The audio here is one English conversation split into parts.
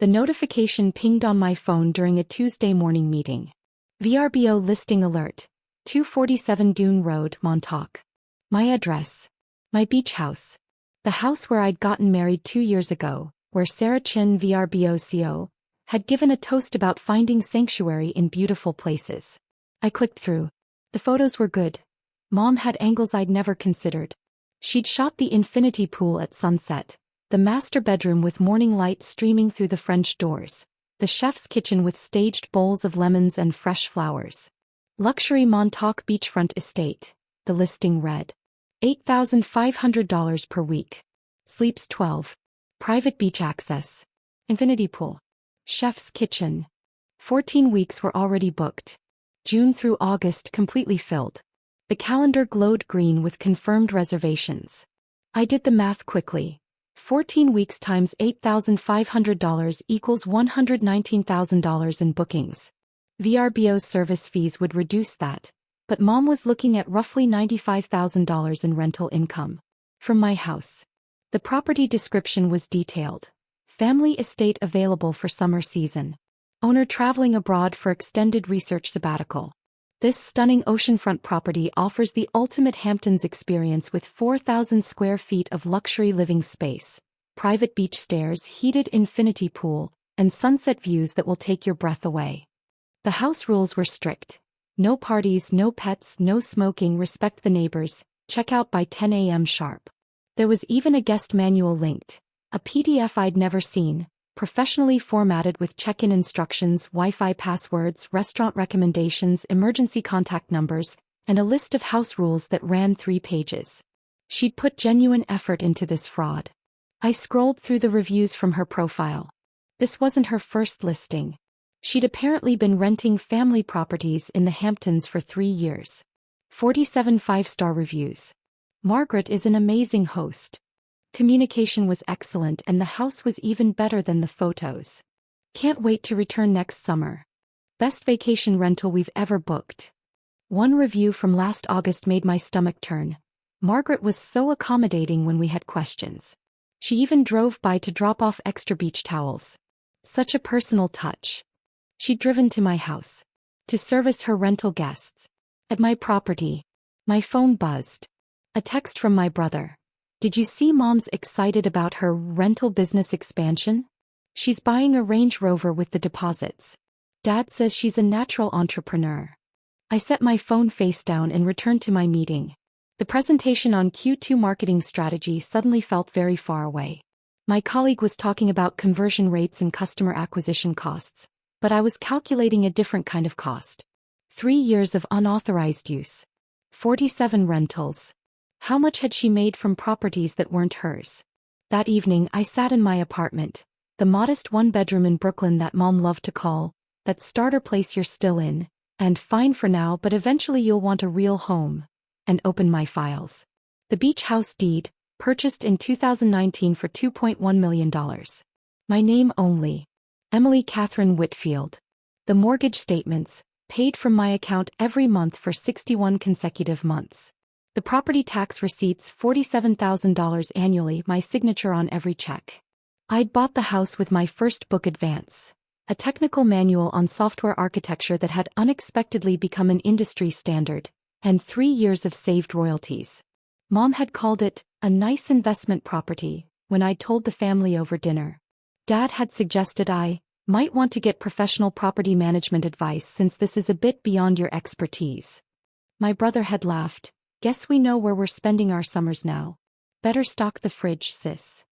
The notification pinged on my phone during a Tuesday morning meeting. VRBO listing alert. 247 Dune Road, Montauk. My address. My beach house. The house where I'd gotten married 2 years ago, where Sarah Chin VRBO CO had given a toast about finding sanctuary in beautiful places. I clicked through. The photos were good. Mom had angles I'd never considered. She'd shot the infinity pool at sunset, the master bedroom with morning light streaming through the French doors, the chef's kitchen with staged bowls of lemons and fresh flowers. Luxury Montauk Beachfront Estate, the listing read. $8,500 per week. Sleeps 12. Private beach access. Infinity pool. Chef's kitchen. 14 weeks were already booked. June through August completely filled. The calendar glowed green with confirmed reservations. I did the math quickly. 14 weeks times $8,500 equals $119,000 in bookings. VRBO's service fees would reduce that, but Mom was looking at roughly $95,000 in rental income. From my house. The property description was detailed. Family estate available for summer season. Owner traveling abroad for extended research sabbatical. This stunning oceanfront property offers the ultimate Hamptons experience with 4,000 square feet of luxury living space, private beach stairs, heated infinity pool, and sunset views that will take your breath away. The house rules were strict. No parties, no pets, no smoking, respect the neighbors, check out by 10 a.m. sharp. There was even a guest manual linked, a PDF I'd never seen, professionally formatted with check-in instructions, Wi-Fi passwords, restaurant recommendations, emergency contact numbers, and a list of house rules that ran 3 pages. She'd put genuine effort into this fraud. I scrolled through the reviews from her profile. This wasn't her first listing. She'd apparently been renting family properties in the Hamptons for 3 years. 47 5-star reviews. Margaret is an amazing host. Communication was excellent and the house was even better than the photos. Can't wait to return next summer. Best vacation rental we've ever booked. One review from last August made my stomach turn. Margaret was so accommodating when we had questions. She even drove by to drop off extra beach towels. Such a personal touch. She'd driven to my house. To service her rental guests. At my property. My phone buzzed. A text from my brother. Did you see Mom's excited about her rental business expansion? She's buying a Range Rover with the deposits. Dad says she's a natural entrepreneur. I set my phone face down and returned to my meeting. The presentation on Q2 marketing strategy suddenly felt very far away. My colleague was talking about conversion rates and customer acquisition costs, but I was calculating a different kind of cost. 3 years of unauthorized use. 47 rentals. How much had she made from properties that weren't hers? That evening I sat in my apartment, the modest 1-bedroom in Brooklyn that Mom loved to call, that starter place you're still in, and fine for now but eventually you'll want a real home, and opened my files. The beach house deed, purchased in 2019 for $2.1 million. My name only. Emily Catherine Whitfield. The mortgage statements, paid from my account every month for 61 consecutive months. The property tax receipts $47,000 annually, my signature on every check. I'd bought the house with my first book advance, a technical manual on software architecture that had unexpectedly become an industry standard, and 3 years of saved royalties. Mom had called it a nice investment property when I told the family over dinner. Dad had suggested I might want to get professional property management advice since this is a bit beyond your expertise. My brother had laughed. Guess we know where we're spending our summers now. Better stock the fridge, sis.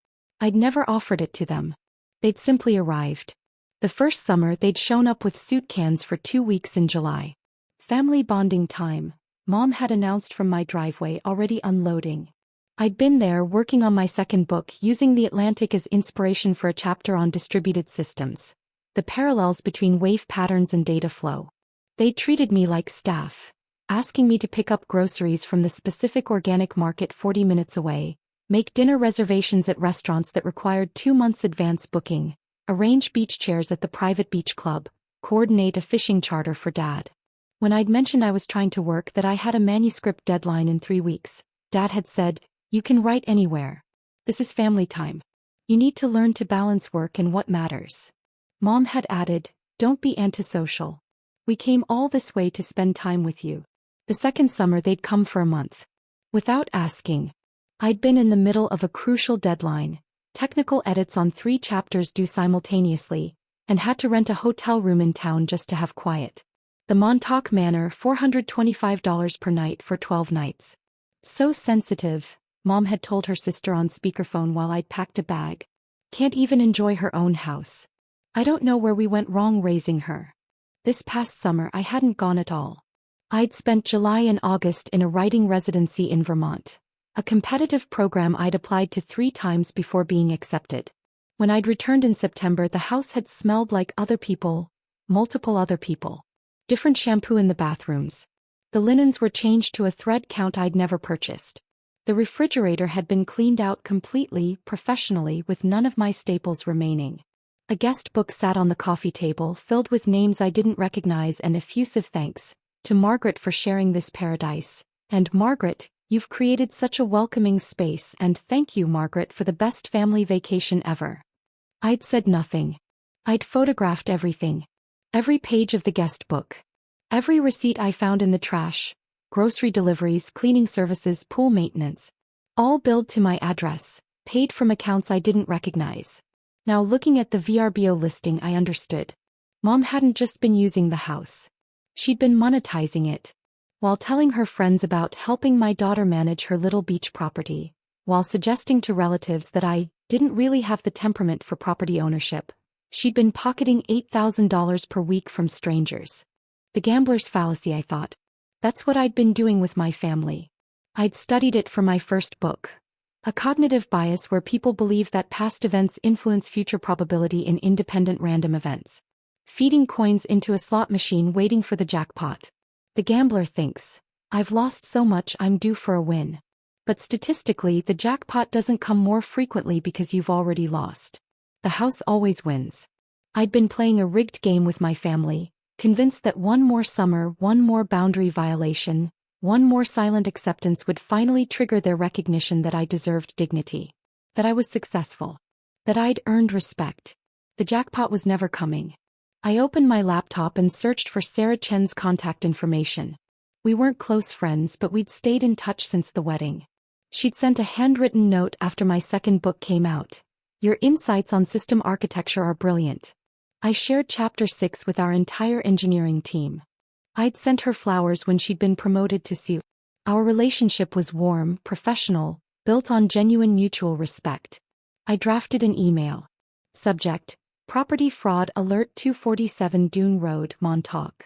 I'd never offered it to them. They'd simply arrived. The first summer they'd shown up with soup cans for 2 weeks in July. Family bonding time, Mom had announced from my driveway, already unloading. I'd been there working on my second book, using the Atlantic as inspiration for a chapter on distributed systems. The parallels between wave patterns and data flow. They treated me like staff, asking me to pick up groceries from the specific organic market 40 minutes away, make dinner reservations at restaurants that required 2 months advance booking, arrange beach chairs at the private beach club, coordinate a fishing charter for Dad. When I'd mentioned I was trying to work, that I had a manuscript deadline in 3 weeks, Dad had said, "You can write anywhere. This is family time. You need to learn to balance work and what matters." Mom had added, "Don't be antisocial. We came all this way to spend time with you." The second summer they'd come for a month. Without asking. I'd been in the middle of a crucial deadline, technical edits on 3 chapters due simultaneously, and had to rent a hotel room in town just to have quiet. The Montauk Manor, $425 per night for 12 nights. "So sensitive," Mom had told her sister on speakerphone while I'd packed a bag. "Can't even enjoy her own house. I don't know where we went wrong raising her." This past summer I hadn't gone at all. I'd spent July and August in a writing residency in Vermont, a competitive program I'd applied to 3 times before being accepted. When I'd returned in September, the house had smelled like other people, multiple other people. Different shampoo in the bathrooms. The linens were changed to a thread count I'd never purchased. The refrigerator had been cleaned out completely, professionally, with none of my staples remaining. A guest book sat on the coffee table filled with names I didn't recognize and effusive thanks to Margaret for sharing this paradise. And "Margaret, you've created such a welcoming space, and thank you, Margaret, for the best family vacation ever." I'd said nothing. I'd photographed everything. Every page of the guest book. Every receipt I found in the trash. Grocery deliveries, cleaning services, pool maintenance. All billed to my address, paid from accounts I didn't recognize. Now looking at the VRBO listing, I understood. Mom hadn't just been using the house. She'd been monetizing it. While telling her friends about helping my daughter manage her little beach property, while suggesting to relatives that I didn't really have the temperament for property ownership, she'd been pocketing $8,000 per week from strangers. The gambler's fallacy, I thought. That's what I'd been doing with my family. I'd studied it for my first book. A cognitive bias where people believe that past events influence future probability in independent random events. Feeding coins into a slot machine waiting for the jackpot. The gambler thinks, "I've lost so much, I'm due for a win." But statistically, the jackpot doesn't come more frequently because you've already lost. The house always wins. I'd been playing a rigged game with my family, convinced that one more summer, one more boundary violation, one more silent acceptance would finally trigger their recognition that I deserved dignity. That I was successful. That I'd earned respect. The jackpot was never coming. I opened my laptop and searched for Sarah Chen's contact information. We weren't close friends, but we'd stayed in touch since the wedding. She'd sent a handwritten note after my second book came out. "Your insights on system architecture are brilliant." I shared Chapter 6 with our entire engineering team. I'd sent her flowers when she'd been promoted to CEO. Our relationship was warm, professional, built on genuine mutual respect. I drafted an email. Subject: Property Fraud Alert, 247 Dune Road, Montauk.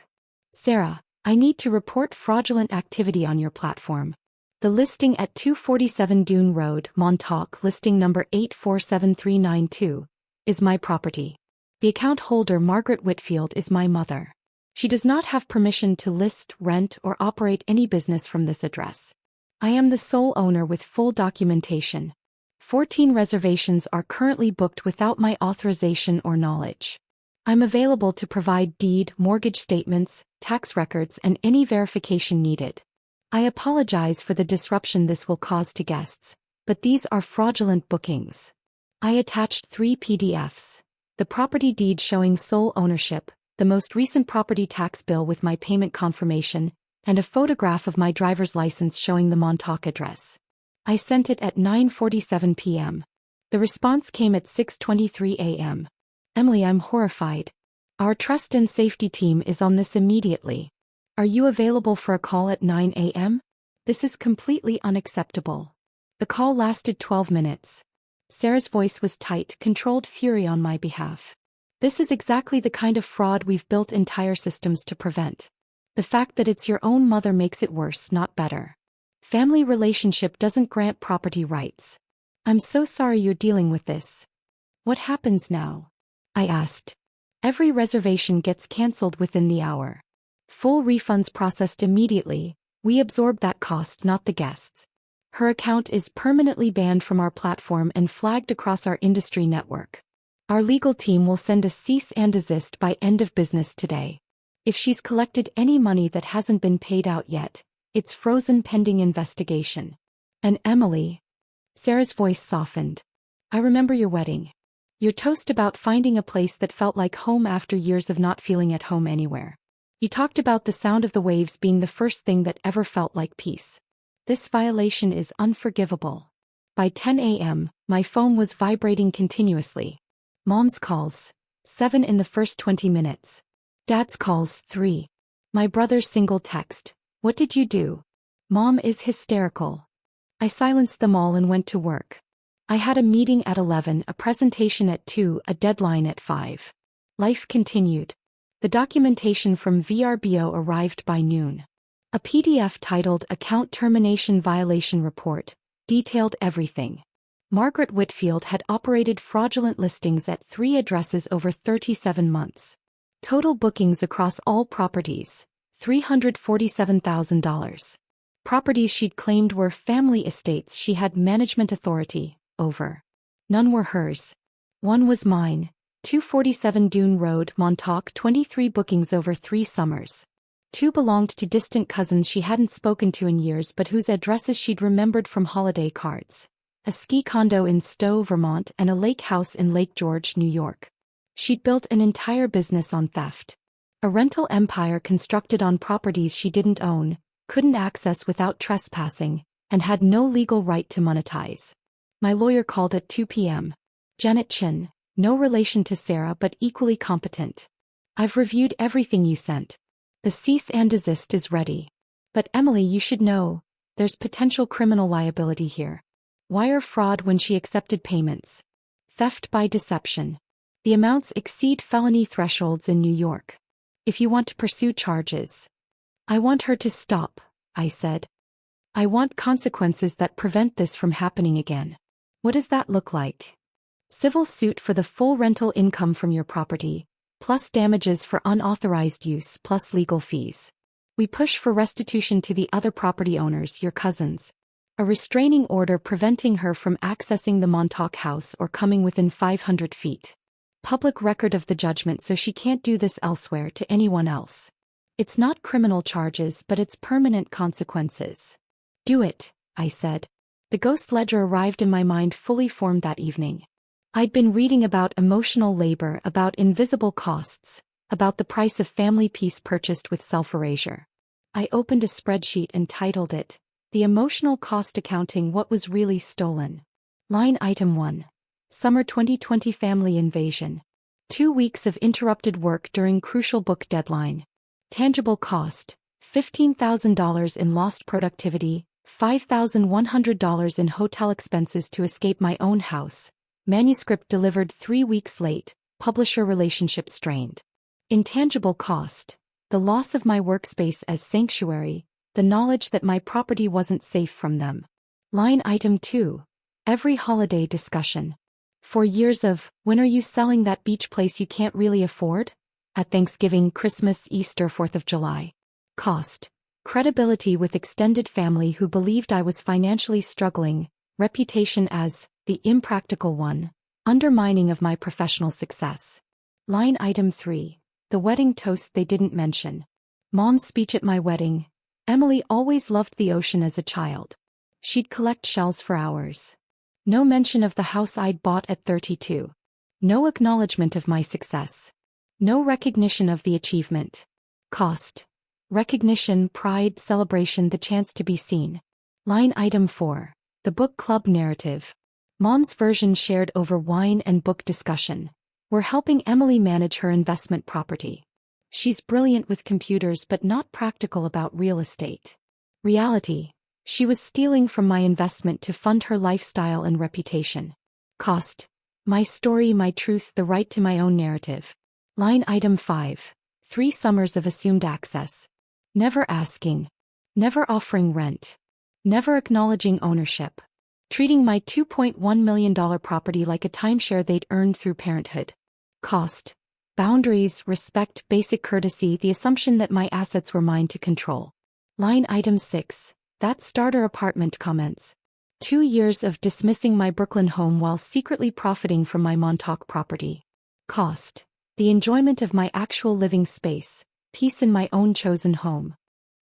"Sarah, I need to report fraudulent activity on your platform. The listing at 247 Dune Road, Montauk, listing number 847392, is my property. The account holder, Margaret Whitfield, is my mother. She does not have permission to list, rent, or operate any business from this address. I am the sole owner with full documentation. 14 reservations are currently booked without my authorization or knowledge. I'm available to provide deed, mortgage statements, tax records, and any verification needed. I apologize for the disruption this will cause to guests, but these are fraudulent bookings." I attached 3 PDFs. The property deed showing sole ownership, the most recent property tax bill with my payment confirmation, and a photograph of my driver's license showing the Montauk address. I sent it at 9:47 p.m. The response came at 6:23 a.m. "Emily, I'm horrified. Our trust and safety team is on this immediately. Are you available for a call at 9 a.m.? This is completely unacceptable." The call lasted 12 minutes. Sarah's voice was tight, controlled fury on my behalf. "This is exactly the kind of fraud we've built entire systems to prevent. The fact that it's your own mother makes it worse, not better. Family relationship doesn't grant property rights. I'm so sorry you're dealing with this. What happens now?" I asked. "Every reservation gets cancelled within the hour. Full refunds processed immediately. We absorb that cost, not the guests. Her account is permanently banned from our platform and flagged across our industry network. Our legal team will send a cease and desist by end of business today. If she's collected any money that hasn't been paid out yet, it's frozen pending investigation. And Emily," Sarah's voice softened, "I remember your wedding. Your toast about finding a place that felt like home after years of not feeling at home anywhere. You talked about the sound of the waves being the first thing that ever felt like peace. This violation is unforgivable. By 10 a.m., my phone was vibrating continuously. Mom's calls, 7 in the first 20 minutes. Dad's calls, 3. My brother's single text, "What did you do?" Mom is hysterical. I silenced them all and went to work. I had a meeting at 11, a presentation at 2, a deadline at 5. Life continued. The documentation from VRBO arrived by noon. A PDF titled Account Termination Violation Report detailed everything. Margaret Whitfield had operated fraudulent listings at 3 addresses over 37 months. Total bookings across all properties, $347,000. Properties she'd claimed were family estates she had management authority over. None were hers. One was mine, 247 Dune Road, Montauk, 23 bookings over 3 summers. 2 belonged to distant cousins she hadn't spoken to in years but whose addresses she'd remembered from holiday cards. A ski condo in Stowe, Vermont and a lake house in Lake George, New York. She'd built an entire business on theft. A rental empire constructed on properties she didn't own, couldn't access without trespassing, and had no legal right to monetize. My lawyer called at 2 p.m. Janet Chin, no relation to Sarah but equally competent. I've reviewed everything you sent. The cease and desist is ready. But Emily, you should know, there's potential criminal liability here. Wire fraud when she accepted payments. Theft by deception. The amounts exceed felony thresholds in New York. If you want to pursue charges. I want her to stop, I said. I want consequences that prevent this from happening again. What does that look like? Civil suit for the full rental income from your property, plus damages for unauthorized use plus legal fees. We push for restitution to the other property owners, your cousins. A restraining order preventing her from accessing the Montauk house or coming within 500 feet. Public record of the judgment so she can't do this elsewhere to anyone else. It's not criminal charges but it's permanent consequences. Do it, I said. The ghost ledger arrived in my mind fully formed that evening. I'd been reading about emotional labor, about invisible costs, about the price of family peace purchased with self-erasure. I opened a spreadsheet and titled it, The Emotional Cost Accounting What Was Really Stolen. Line item 1. Summer 2020 Family Invasion. 2 weeks of interrupted work during crucial book deadline. Tangible cost, $15,000 in lost productivity, $5,100 in hotel expenses to escape my own house. Manuscript delivered 3 weeks late, publisher relationship strained. Intangible cost, the loss of my workspace as sanctuary, the knowledge that my property wasn't safe from them. Line item 2. Every holiday discussion. 4 years of, when are you selling that beach place you can't really afford? At Thanksgiving, Christmas, Easter, 4th of July. Cost. Credibility with extended family who believed I was financially struggling, reputation as the impractical one, undermining of my professional success. Line item 3. The wedding toast they didn't mention. Mom's speech at my wedding. Emily always loved the ocean as a child. She'd collect shells for hours. No mention of the house I'd bought at 32. No acknowledgement of my success. No recognition of the achievement. Cost. Recognition, pride, celebration, the chance to be seen. Line item 4. The book club narrative. Mom's version shared over wine and book discussion. We're helping Emily manage her investment property. She's brilliant with computers but not practical about real estate. Reality. She was stealing from my investment to fund her lifestyle and reputation. Cost. My story, my truth, the right to my own narrative. Line item 5. 3 summers of assumed access. Never asking. Never offering rent. Never acknowledging ownership. Treating my $2.1 million property like a timeshare they'd earned through parenthood. Cost. Boundaries, respect, basic courtesy, the assumption that my assets were mine to control. Line item 6. That starter apartment comments. 2 years of dismissing my Brooklyn home while secretly profiting from my Montauk property. Cost. The enjoyment of my actual living space, peace in my own chosen home.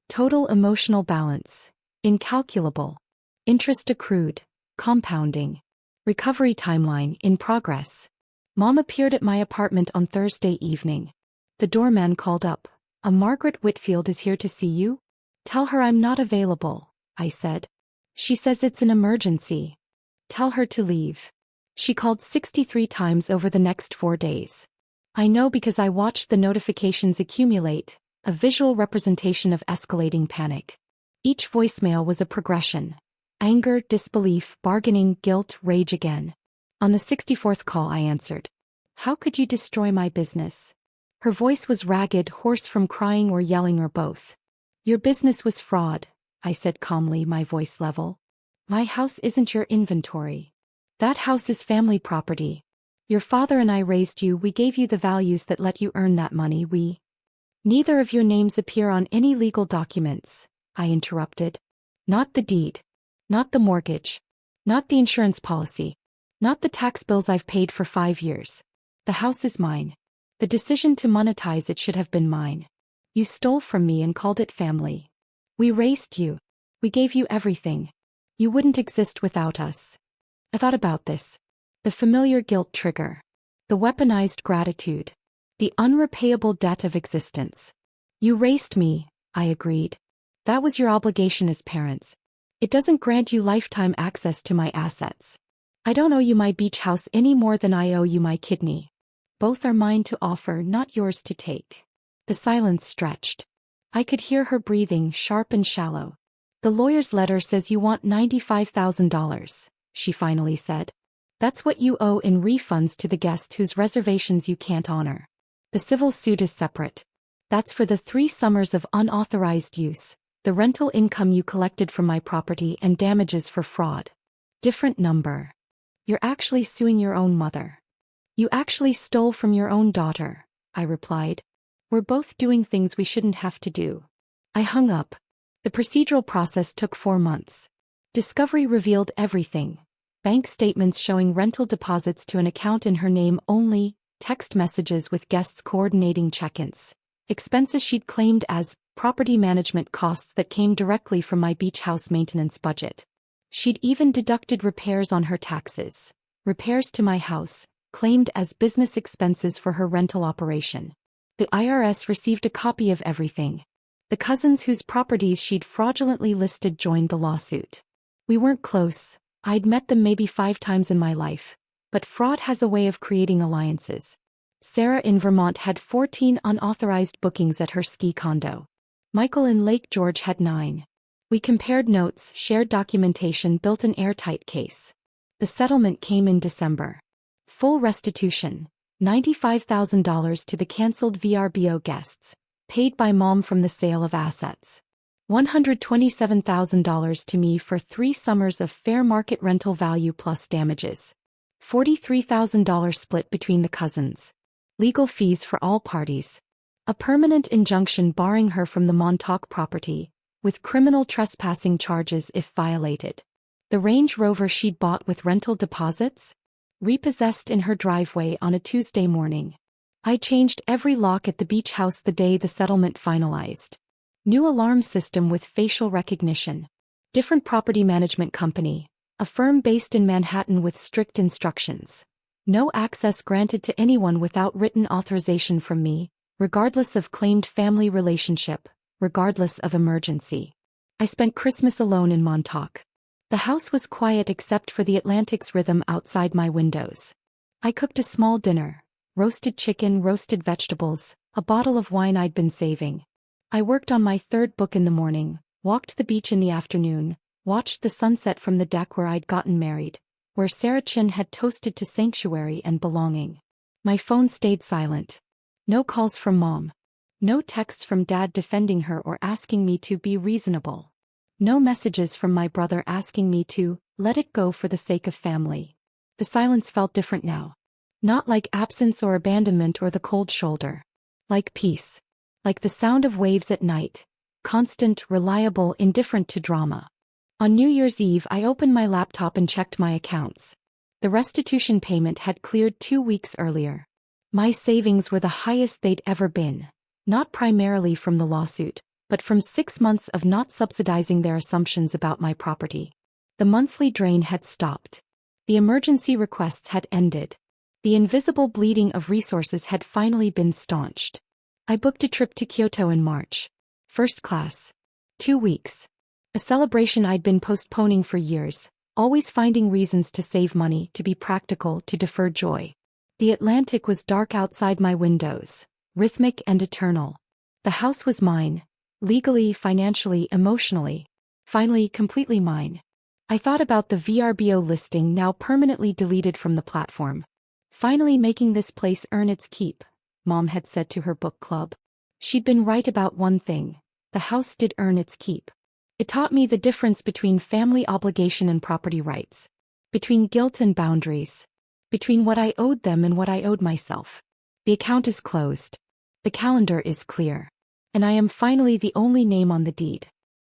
Total emotional balance. Incalculable. Interest accrued. Compounding. Recovery timeline in progress. Mom appeared at my apartment on Thursday evening. The doorman called up. Margaret Whitfield is here to see you? Tell her I'm not available, I said. She says it's an emergency. Tell her to leave. She called 63 times over the next 4 days. I know because I watched the notifications accumulate, a visual representation of escalating panic. Each voicemail was a progression. Anger, disbelief, bargaining, guilt, rage again. On the 64th call I answered. How could you destroy my business? Her voice was ragged, hoarse from crying or yelling or both. Your business was fraud, I said calmly, my voice level. My house isn't your inventory. That house is family property. Your father and I raised you, we gave you the values that let you earn that money, Neither of your names appear on any legal documents, I interrupted. Not the deed. Not the mortgage. Not the insurance policy. Not the tax bills I've paid for 5 years. The house is mine. The decision to monetize it should have been mine. You stole from me and called it family. We raised you. We gave you everything. You wouldn't exist without us. I thought about this. The familiar guilt trigger. The weaponized gratitude. The unrepayable debt of existence. You raised me, I agreed. That was your obligation as parents. It doesn't grant you lifetime access to my assets. I don't owe you my beach house any more than I owe you my kidney. Both are mine to offer, not yours to take. The silence stretched. I could hear her breathing, sharp and shallow. The lawyer's letter says you want $95,000, she finally said. That's what you owe in refunds to the guest whose reservations you can't honor. The civil suit is separate. That's for the 3 summers of unauthorized use, the rental income you collected from my property and damages for fraud. Different number. You're actually suing your own mother. You actually stole from your own daughter, I replied. We're both doing things we shouldn't have to do. I hung up. The procedural process took 4 months. Discovery revealed everything. Bank statements showing rental deposits to an account in her name only, text messages with guests coordinating check-ins, expenses she'd claimed as property management costs that came directly from my beach house maintenance budget. She'd even deducted repairs on her taxes, repairs to my house, claimed as business expenses for her rental operation. The IRS received a copy of everything. The cousins whose properties she'd fraudulently listed joined the lawsuit. We weren't close. I'd met them maybe 5 times in my life. But fraud has a way of creating alliances. Sarah in Vermont had 14 unauthorized bookings at her ski condo. Michael in Lake George had 9. We compared notes, shared documentation, built an airtight case. The settlement came in December. Full restitution, $95,000 to the canceled VRBO guests, paid by Mom from the sale of assets. $127,000 to me for 3 summers of fair market rental value plus damages. $43,000 split between the cousins. Legal fees for all parties. A permanent injunction barring her from the Montauk property, with criminal trespassing charges if violated. The Range Rover she'd bought with rental deposits? Repossessed in her driveway on a Tuesday morning. I changed every lock at the beach house the day the settlement finalized. New alarm system with facial recognition. Different property management company. A firm based in Manhattan with strict instructions. No access granted to anyone without written authorization from me, regardless of claimed family relationship, regardless of emergency. I spent Christmas alone in Montauk. The house was quiet except for the Atlantic's rhythm outside my windows. I cooked a small dinner, roasted chicken, roasted vegetables, a bottle of wine I'd been saving. I worked on my 3rd book in the morning, walked the beach in the afternoon, watched the sunset from the deck where I'd gotten married, where Sarah Chin had toasted to sanctuary and belonging. My phone stayed silent. No calls from Mom. No texts from Dad defending her or asking me to be reasonable. No messages from my brother asking me to let it go for the sake of family. The silence felt different now. Not like absence or abandonment or the cold shoulder. Like peace. Like the sound of waves at night. Constant, reliable, indifferent to drama. On New Year's Eve I opened my laptop and checked my accounts. The restitution payment had cleared 2 weeks earlier. My savings were the highest they'd ever been, not primarily from the lawsuit, but from 6 months of not subsidizing their assumptions about my property. The monthly drain had stopped. The emergency requests had ended. The invisible bleeding of resources had finally been staunched. I booked a trip to Kyoto in March. First class. 2 weeks. A celebration I'd been postponing for years, always finding reasons to save money, to be practical, to defer joy. The Atlantic was dark outside my windows, rhythmic and eternal. The house was mine, legally, financially, emotionally. Finally, completely mine. I thought about the VRBO listing now permanently deleted from the platform. Finally making this place earn its keep, Mom had said to her book club. She'd been right about one thing: the house did earn its keep. It taught me the difference between family obligation and property rights, between guilt and boundaries, between what I owed them and what I owed myself. The account is closed. The calendar is clear. And I am finally the only name on the deed.